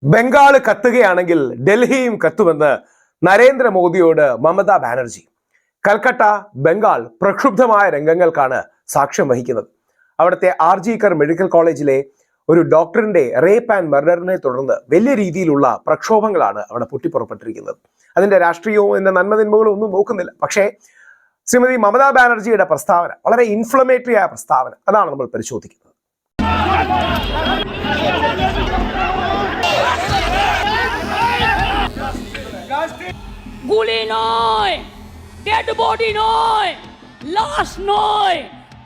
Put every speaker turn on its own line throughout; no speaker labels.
ബംഗാൾ കത്തുകയാണെങ്കിൽ ഡൽഹിയും കത്തുമെന്ന് നരേന്ദ്രമോദിയോട് മമതാ ബാനർജി. കൽക്കട്ട ബംഗാൾ പ്രക്ഷുബ്ധമായ രംഗങ്ങൾക്കാണ് സാക്ഷ്യം വഹിക്കുന്നത്. അവിടുത്തെ ആർജിക്കർ മെഡിക്കൽ കോളേജിലെ ഒരു ഡോക്ടറിന്റെ റേപ്പ് ആൻഡ് മർഡറിനെ തുടർന്ന് വലിയ രീതിയിലുള്ള പ്രക്ഷോഭങ്ങളാണ് അവിടെ പൊട്ടിപ്പുറപ്പെട്ടിരിക്കുന്നത്. അതിന്റെ രാഷ്ട്രീയവും എന്ന നന്മതിന്മകളും ഒന്നും നോക്കുന്നില്ല. പക്ഷേ ശ്രീമതി മമതാ ബാനർജിയുടെ പ്രസ്താവന വളരെ ഇൻഫ്ലമേറ്ററി ആയ പ്രസ്താവന, അതാണ് നമ്മൾ പരിശോധിക്കുന്നത്.
গুলি নয়, ডেড বডি নয়, লাশ নয়,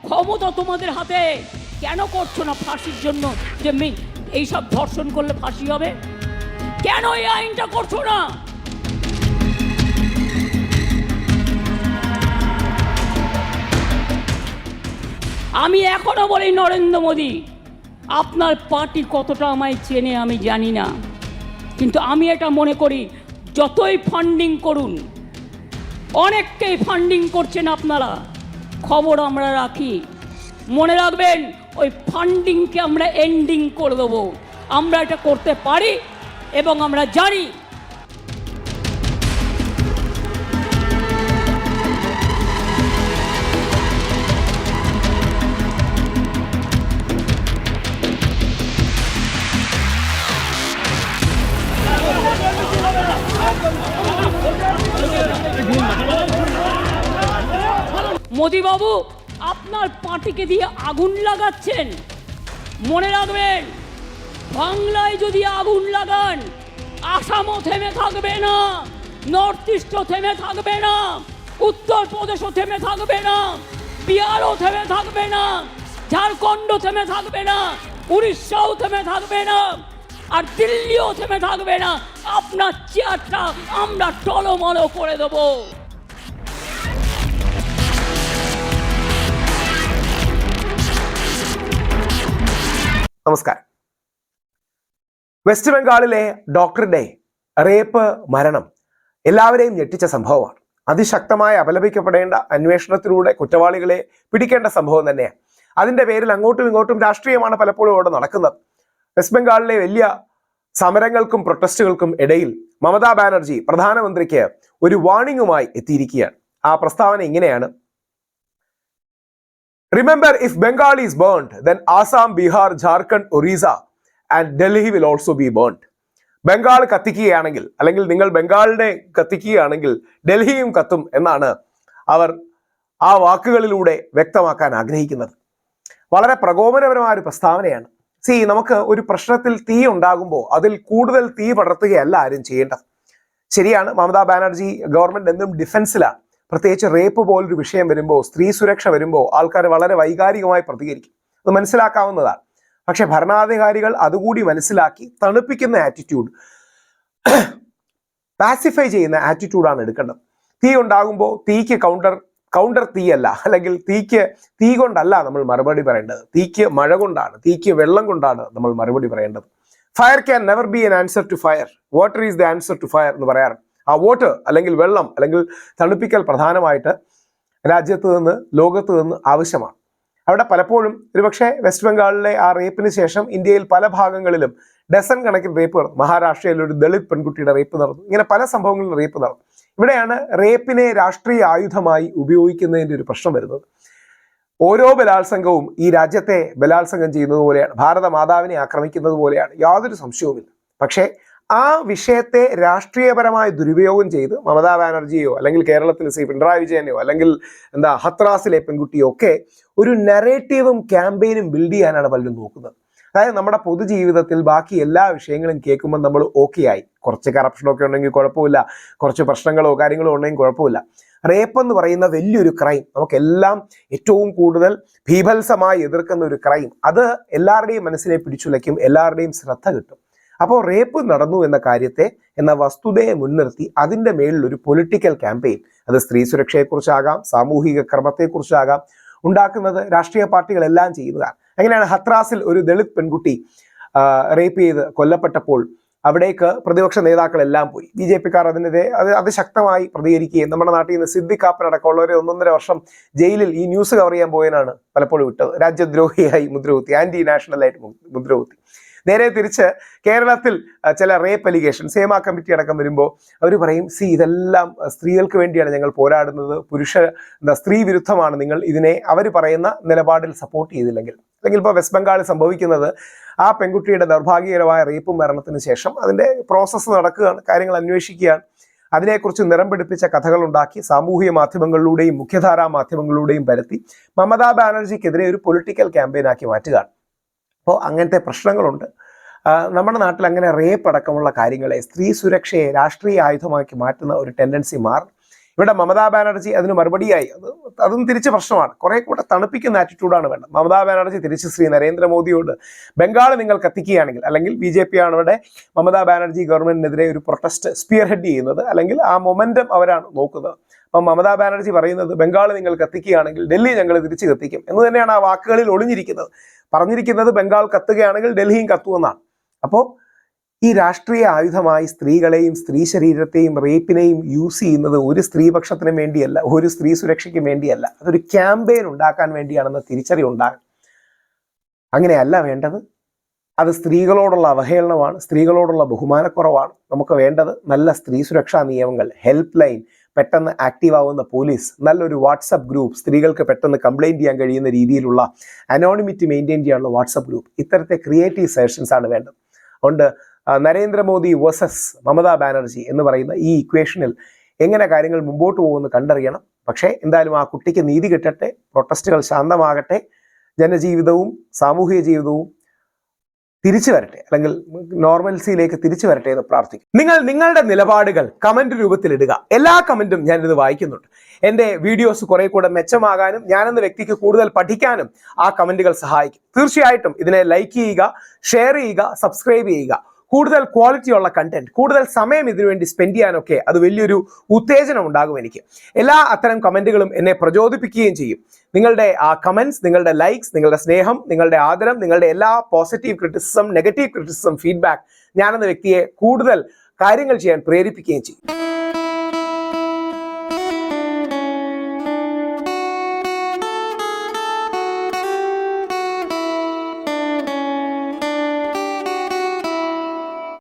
ক্ষমতা তোমাদের হাতে। কেন করছো না ফাঁসির জন্য? যে এইসব ধর্ষণ করলে ফাঁসি হবে, কেন এই আইনটা করছো না? আমি এখনো বলি, নরেন্দ্র মোদী, আপনার পার্টি কতটা আমায় চেনে আমি জানি না, কিন্তু আমি এটা মনে করি যতই ফান্ডিং করুন, অনেককেই ফান্ডিং করছেন আপনারা, খবর আমরা রাখি। মনে রাখবেন, ওই ফান্ডিংকে আমরা এন্ডিং করে দেবো। আমরা এটা করতে পারি এবং আমরা জানি। মোদি বাবু, আপনার পার্টিকে দিয়ে আগুন লাগাচ্ছেন। মনে রাখবেন, বাংলায় যদি আগুন লাগান, আসামও থেমে থাকবে না, নর্থ ইস্টও থেমে থাকবে না, উত্তরপ্রদেশও থেমে থাকবে না, বিহারও থেমে থাকবে না, ঝাড়খণ্ডও থেমে থাকবে না, উড়িষ্যাও থেমে থাকবে না, আর দিল্লিও থেমে থাকবে না। আপনার চেয়ারটা আমরা টলমলো করে দেবো।
നമസ്കാരം. വെസ്റ്റ് ബംഗാളിലെ ഡോക്ടറുടെ റേപ്പ് മരണം എല്ലാവരെയും ഞെട്ടിച്ച സംഭവമാണ്. അതിശക്തമായി അപലപിക്കപ്പെടേണ്ട, അന്വേഷണത്തിലൂടെ കുറ്റവാളികളെ പിടിക്കേണ്ട സംഭവം തന്നെയാണ്. അതിന്റെ പേരിൽ അങ്ങോട്ടും ഇങ്ങോട്ടും രാഷ്ട്രീയമാണ് പലപ്പോഴും അവിടെ നടക്കുന്നത്. വെസ്റ്റ് ബംഗാളിലെ വലിയ സമരങ്ങൾക്കും പ്രൊട്ടസ്റ്റുകൾക്കും ഇടയിൽ മമതാ ബാനർജി പ്രധാനമന്ത്രിക്ക് ഒരു വാർണിംഗുമായി എത്തിയിരിക്കുകയാണ്. ആ പ്രസ്താവന ഇങ്ങനെയാണ്: Remember, if Bengal is burnt, then Assam, Bihar, Jharkhand, Orissa and Delhi will also be burnt. Bengal കത്തിക്കുകയാണെങ്കിൽ, അല്ലെങ്കിൽ നിങ്ങൾ ബംഗാളിനെ കത്തിക്കുകയാണെങ്കിൽ ഡൽഹിയും കത്തും എന്നാണ് അവർ ആ വാക്കുകളിലൂടെ വ്യക്തമാക്കാൻ ആഗ്രഹിക്കുന്നത്. വളരെ പ്രകോപനപരമായ ഒരു പ്രസ്താവനയാണ്. നമുക്ക് ഒരു പ്രശ്നത്തിൽ തീ ഉണ്ടാകുമ്പോൾ അതിൽ കൂടുതൽ തീ പടർത്തുകയല്ല ആരും ചെയ്യേണ്ടത്. ശരിയാണ്, മമതാ ബാനർജി ഗവൺമെന്റ് എന്നും ഡിഫൻസിലാണ്. പ്രത്യേകിച്ച് റേപ്പ് പോലൊരു വിഷയം വരുമ്പോൾ, സ്ത്രീ സുരക്ഷ വരുമ്പോൾ ആൾക്കാർ വളരെ വൈകാരികമായി പ്രതികരിക്കും. അത് മനസ്സിലാക്കാവുന്നതാണ്. പക്ഷെ ഭരണാധികാരികൾ അതുകൂടി മനസ്സിലാക്കി തണുപ്പിക്കുന്ന ആറ്റിറ്റ്യൂഡ്, പാസിഫൈ ചെയ്യുന്ന ആറ്റിറ്റ്യൂഡാണ് എടുക്കേണ്ടത്. തീ ഉണ്ടാകുമ്പോൾ തീക്ക് കൗണ്ടർ തീയല്ല, അല്ലെങ്കിൽ തീക്ക് തീ കൊണ്ടല്ല നമ്മൾ മറുപടി പറയേണ്ടത്. തീക്ക് മഴ കൊണ്ടാണ്, തീക്ക് വെള്ളം കൊണ്ടാണ് നമ്മൾ മറുപടി പറയേണ്ടത്. Fire can never be an answer to fire, water is the answer to fire എന്ന് പറയാറ്. ആ വാട്ടർ അല്ലെങ്കിൽ വെള്ളം അല്ലെങ്കിൽ തണുപ്പിക്കൽ പ്രധാനമായിട്ട് രാജ്യത്ത് നിന്ന്, ലോകത്ത് നിന്ന് ആവശ്യമാണ്. അവിടെ പലപ്പോഴും ഒരുപക്ഷെ വെസ്റ്റ് ബംഗാളിലെ ആ റേപ്പിന് ശേഷം ഇന്ത്യയിൽ പല ഭാഗങ്ങളിലും ഡസൻ കണക്കിന് റേപ്പ് നടന്നു. മഹാരാഷ്ട്രയിൽ ഒരു ദളിത് പെൺകുട്ടിയുടെ റേപ്പ് നടന്നു. ഇങ്ങനെ പല സംഭവങ്ങളിലും റേപ്പ് നടന്നു. ഇവിടെയാണ് റേപ്പിനെ രാഷ്ട്രീയ ആയുധമായി ഉപയോഗിക്കുന്നതിൻ്റെ ഒരു പ്രശ്നം വരുന്നത്. ഓരോ ബലാത്സംഗവും ഈ രാജ്യത്തെ ബലാത്സംഗം ചെയ്യുന്നത് പോലെയാണ്, ഭാരതമാതാവിനെ ആക്രമിക്കുന്നത് പോലെയാണ്, യാതൊരു സംശയവുമില്ല. പക്ഷേ ആ വിഷയത്തെ രാഷ്ട്രീയപരമായി ദുരുപയോഗം ചെയ്ത് മമതാ ബാനർജിയോ അല്ലെങ്കിൽ കേരളത്തിൽ ശ്രീ പിണറായി വിജയനെയോ അല്ലെങ്കിൽ ഹത്രാസിലെ പെൺകുട്ടിയോ ഒക്കെ ഒരു നറേറ്റീവും ക്യാമ്പയിനും ബിൽഡ് ചെയ്യാനാണ് പലരും നോക്കുന്നത്. അതായത് നമ്മുടെ പൊതുജീവിതത്തിൽ ബാക്കി എല്ലാ വിഷയങ്ങളും കേൾക്കുമ്പോൾ നമ്മൾ ഓക്കെ ആയി, കുറച്ച് കറപ്ഷനൊക്കെ ഉണ്ടെങ്കിൽ കുഴപ്പമില്ല, കുറച്ച് പ്രശ്നങ്ങളോ കാര്യങ്ങളോ ഉണ്ടെങ്കിൽ കുഴപ്പമില്ല. റേപ്പ് എന്ന് പറയുന്ന വലിയൊരു ക്രൈം, നമുക്കെല്ലാം ഏറ്റവും കൂടുതൽ ഭീഭത്സമായി എതിർക്കുന്ന ഒരു ക്രൈം, അത് എല്ലാവരുടെയും മനസ്സിനെ പിടിച്ചുലയ്ക്കും, എല്ലാവരുടെയും ശ്രദ്ധ കിട്ടും. അപ്പോൾ റേപ്പ് നടന്നു എന്ന കാര്യത്തെ, എന്ന വസ്തുതയെ മുൻനിർത്തി അതിൻ്റെ മേളിൽ ഒരു പൊളിറ്റിക്കൽ ക്യാമ്പയിൻ, അത് സ്ത്രീ സുരക്ഷയെക്കുറിച്ചാകാം, സാമൂഹിക ക്രമത്തെക്കുറിച്ചാകാം, ഉണ്ടാക്കുന്നത് രാഷ്ട്രീയ പാർട്ടികളെല്ലാം ചെയ്യുന്നതാണ്. അങ്ങനെയാണ് ഹത്രാസിൽ ഒരു ദളിത് പെൺകുട്ടി റേപ്പ് ചെയ്ത് കൊല്ലപ്പെട്ടപ്പോൾ അവിടേക്ക് പ്രതിപക്ഷ നേതാക്കളെല്ലാം പോയി. BJP-ക്കാർ അതിശക്തമായി പ്രതികരിക്കുകയും നമ്മുടെ നാട്ടിൽ നിന്ന് സിദ്ദിഖ് കാപ്പനടക്കമുള്ളവരെ 1.5 വർഷം ജയിലിൽ ഈ ന്യൂസ് കവർ ചെയ്യാൻ പോയതിനാണ് പലപ്പോഴും വിട്ടത്. രാജ്യദ്രോഹിയായി മുദ്രകുത്തി, ആന്റി നാഷണലായിട്ട് മുദ്രകുത്തി. നേരെ തിരിച്ച് കേരളത്തിൽ ചില റേപ്പ് അലിഗേഷൻസ് ഹേമ കമ്മിറ്റി അടക്കം വരുമ്പോൾ അവർ പറയും, ഇതെല്ലാം സ്ത്രീകൾക്ക് വേണ്ടിയാണ് ഞങ്ങൾ പോരാടുന്നത്, സ്ത്രീ വിരുദ്ധമാണ് നിങ്ങൾ ഇതിനെ അവർ പറയുന്ന നിലപാടിൽ സപ്പോർട്ട് ചെയ്തില്ലെങ്കിൽ. അല്ലെങ്കിൽ ഇപ്പോൾ വെസ്റ്റ് ബംഗാളിൽ സംഭവിക്കുന്നത്, ആ പെൺകുട്ടിയുടെ ദൗർഭാഗ്യകരമായ റേപ്പ് മരണത്തിന് ശേഷം അതിൻ്റെ പ്രോസസ്സ് നടക്കുകയാണ്, കാര്യങ്ങൾ അന്വേഷിക്കുകയാണ്. അതിനെക്കുറിച്ച് നിറം പിടിപ്പിച്ച കഥകൾ ഉണ്ടാക്കി സാമൂഹിക മാധ്യമങ്ങളിലൂടെയും മുഖ്യധാരാ മാധ്യമങ്ങളിലൂടെയും പരത്തി മമതാ ബാനർജിക്കെതിരെ ഒരു പൊളിറ്റിക്കൽ ക്യാമ്പയിനാക്കി മാറ്റുകയാണ്. അപ്പോൾ അങ്ങനത്തെ പ്രശ്നങ്ങളുണ്ട്. നമ്മുടെ നാട്ടിൽ അങ്ങനെ റേപ്പ് അടക്കമുള്ള കാര്യങ്ങളെ, സ്ത്രീ സുരക്ഷയെ രാഷ്ട്രീയ ആയുധമാക്കി മാറ്റുന്ന ഒരു ടെൻഡൻസി മാറും. ഇവിടെ മമതാ ബാനർജി അതിന് മറുപടിയായി, അതും തിരിച്ച് പ്രശ്നമാണ്, കുറെ കൂടെ തണുപ്പിക്കുന്ന ആറ്റിറ്റ്യൂഡാണ് വേണ്ടത്. മമതാ ബാനർജി തിരിച്ച് ശ്രീ നരേന്ദ്രമോദിയോട് ബംഗാൾ നിങ്ങൾ കത്തിക്കുകയാണെങ്കിൽ, അല്ലെങ്കിൽ BJP ആണ് ഇവിടെ മമതാ ബാനർജി ഗവൺമെന്റിനെതിരെ ഒരു പ്രൊട്ടസ്റ്റ് സ്പിയർ ഹെഡ് ചെയ്യുന്നത്, അല്ലെങ്കിൽ ആ മൊമെന്റം അവരാണ് നോക്കുന്നത്. അപ്പം മമതാ ബാനർജി പറയുന്നത്, ബംഗാൾ നിങ്ങൾ കത്തിക്കുകയാണെങ്കിൽ ഡൽഹി ഞങ്ങൾ തിരിച്ച് കത്തിക്കും എന്ന് തന്നെയാണ് ആ വാക്കുകളിൽ ഒളിഞ്ഞിരിക്കുന്നത്. പറഞ്ഞിരിക്കുന്നത് ബംഗാൾ കത്തുകയാണെങ്കിൽ ഡൽഹിയും കത്തുമെന്നാണ്. അപ്പോൾ ഈ രാഷ്ട്രീയ ആയുധമായി സ്ത്രീകളെയും സ്ത്രീ ശരീരത്തെയും റേപ്പിനെയും യൂസ് ചെയ്യുന്നത് ഒരു സ്ത്രീപക്ഷത്തിന് വേണ്ടിയല്ല, ഒരു സ്ത്രീ സുരക്ഷയ്ക്ക് വേണ്ടിയല്ല, അതൊരു ക്യാമ്പയിൻ ഉണ്ടാക്കാൻ വേണ്ടിയാണെന്ന തിരിച്ചറിവുണ്ടാകും. അങ്ങനെയല്ല വേണ്ടത്. അത് സ്ത്രീകളോടുള്ള അവഹേളനമാണ്, സ്ത്രീകളോടുള്ള ബഹുമാനക്കുറവാണ്. നമുക്ക് വേണ്ടത് നല്ല സ്ത്രീ സുരക്ഷാ നിയമങ്ങൾ, ഹെൽപ്പ് ലൈൻ, പെട്ടെന്ന് ആക്റ്റീവ് ആവുന്ന പോലീസ്, നല്ലൊരു വാട്സപ്പ് ഗ്രൂപ്പ്, സ്ത്രീകൾക്ക് പെട്ടെന്ന് കംപ്ലൈൻറ്റ് ചെയ്യാൻ കഴിയുന്ന രീതിയിലുള്ള അനോണിമിറ്റി മെയിൻറ്റെയിൻ ചെയ്യാനുള്ള വാട്സപ്പ് ഗ്രൂപ്പ്, ഇത്തരത്തെ ക്രിയേറ്റീവ് സെഷൻസ് ആണ് വേണ്ടത്. അതുകൊണ്ട് നരേന്ദ്രമോദി വേഴ്സസ് മമതാ ബാനർജി എന്ന് പറയുന്ന ഈ ഇക്വേഷനിൽ എങ്ങനെ കാര്യങ്ങൾ മുമ്പോട്ട് പോകുമെന്ന് കണ്ടറിയണം. പക്ഷേ എന്തായാലും ആ കുട്ടിക്ക് നീതി കിട്ടട്ടെ, പ്രൊട്ടസ്റ്റുകൾ ശാന്തമാകട്ടെ, ജനജീവിതവും സാമൂഹിക ജീവിതവും തിരിച്ചു വരട്ടെ, അല്ലെങ്കിൽ നോർമൽസിയിലേക്ക് തിരിച്ചു വരട്ടെ എന്ന് പ്രാർത്ഥിക്കും. നിങ്ങൾ നിങ്ങളുടെ നിലപാടുകൾ കമന്റ് രൂപത്തിൽ ഇടുക. എല്ലാ കമന്റും ഞാനിത് വായിക്കുന്നുണ്ട്. എൻ്റെ വീഡിയോസ് കുറെ കൂടെ മെച്ചമാകാനും ഞാനെന്ന വ്യക്തിക്ക് കൂടുതൽ പഠിക്കാനും ആ കമന്റുകൾ സഹായിക്കും. തീർച്ചയായിട്ടും ഇതിനെ ലൈക്ക് ചെയ്യുക, ഷെയർ ചെയ്യുക, സബ്സ്ക്രൈബ് ചെയ്യുക. കൂടുതൽ ക്വാളിറ്റിയുള്ള കണ്ടന്റ്, കൂടുതൽ സമയം ഇതിനുവേണ്ടി സ്പെൻഡ് ചെയ്യാനൊക്കെ അത് വലിയൊരു ഉത്തേജനം ഉണ്ടാകും എനിക്ക്. എല്ലാ അത്തരം കമന്റുകളും എന്നെ പ്രചോദിപ്പിക്കുകയും ചെയ്യും. നിങ്ങളുടെ ആ കമന്റ്സ്, നിങ്ങളുടെ ലൈക്സ്, നിങ്ങളുടെ സ്നേഹം, നിങ്ങളുടെ ആദരം, നിങ്ങളുടെ എല്ലാ positive criticism, negative criticism, feedback ഞാനെന്ന വ്യക്തിയെ കൂടുതൽ കാര്യങ്ങൾ ചെയ്യാൻ പ്രേരിപ്പിക്കുകയും ചെയ്യും.